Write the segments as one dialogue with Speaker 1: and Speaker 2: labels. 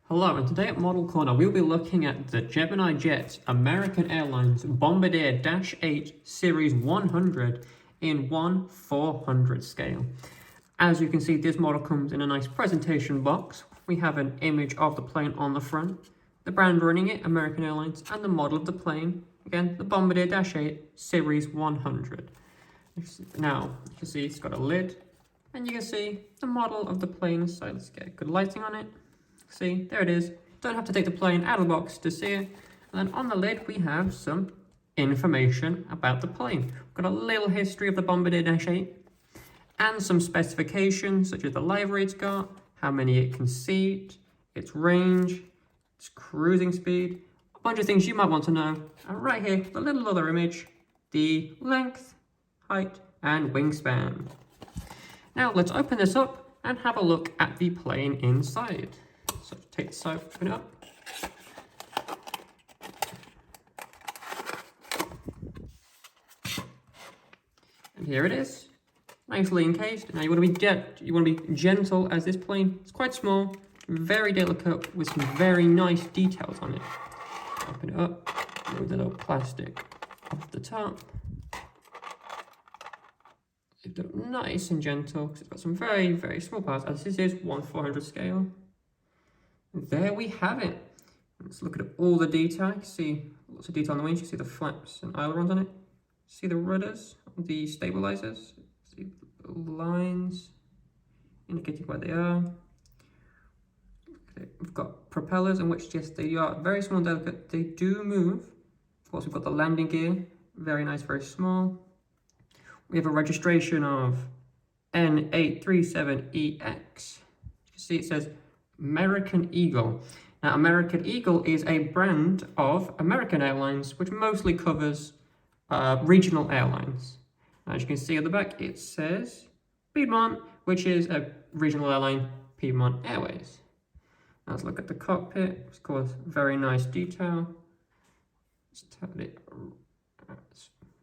Speaker 1: Hello, and today at Model Corner we'll be looking at the Gemini jet American Airlines Bombardier Dash 8 Series 100 in 1/400 scale. As you can see, this model comes in a nice presentation box. We have an image of the plane on the front, the brand running it, American Airlines, and the model of the plane, again, the Bombardier Dash 8 Series 100. Now, you can see it's got a lid, and you can see the model of the plane, so let's get good lighting on it. See, there it is. Don't have to take the plane out of the box to see it. And then on the lid, we have some information about the plane. We've got a little history of the Bombardier Dash 8 and some specifications, such as the livery it's got, how many it can seat, its range, its cruising speed, a bunch of things you might want to know. And right here, the little other image, the length, height, and wingspan. Now let's open this up and have a look at the plane inside. So take this out, open it up. And here it is, nicely encased. Now you want to be gentle, as this plane is quite small, very delicate, with some very nice details on it. Open it up, remove the little plastic off the top. Leave it nice and gentle, because it's got some very, very small parts, as this is 1/400 scale. There we have it. Let's look at all the detail. You can see lots of detail on the wings. You can see the flaps and ailerons on it. See the rudders, the stabilizers. See the lines indicating where they are. Okay, we've got propellers, in which, yes, they are very small and delicate. They do move. Of course, we've got the landing gear. Very nice, very small. We have a registration of N837EX. You can see it says American Eagle. Now, American Eagle is a brand of American Airlines, which mostly covers regional airlines. As you can see at the back, it says Piedmont, which is a regional airline, Piedmont Airways. Now let's look at the cockpit. Of course, very nice detail. Let's turn it,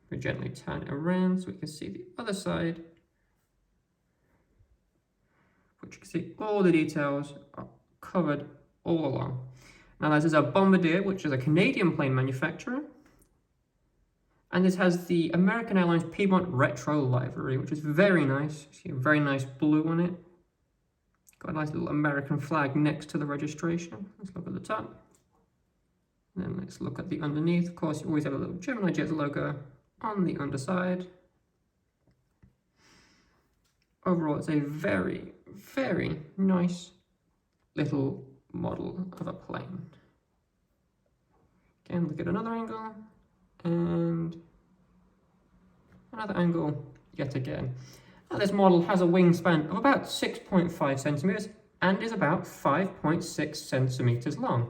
Speaker 1: very gently turn it around so we can see the other side, which you can see all the details are covered all along. Now this is a Bombardier, which is a Canadian plane manufacturer. And this has the American Airlines Piedmont Retro livery, which is very nice. You see a very nice blue on it. Got a nice little American flag next to the registration. Let's look at the top. And then let's look at the underneath. Of course, you always have a little Gemini Jet logo on the underside. Overall, it's a very, very nice little model of a plane. Again, look at another angle, and another angle yet again. Now, this model has a wingspan of about 6.5 centimeters and is about 5.6 centimeters long.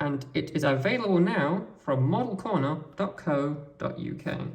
Speaker 1: And it is available now from modelcorner.co.uk.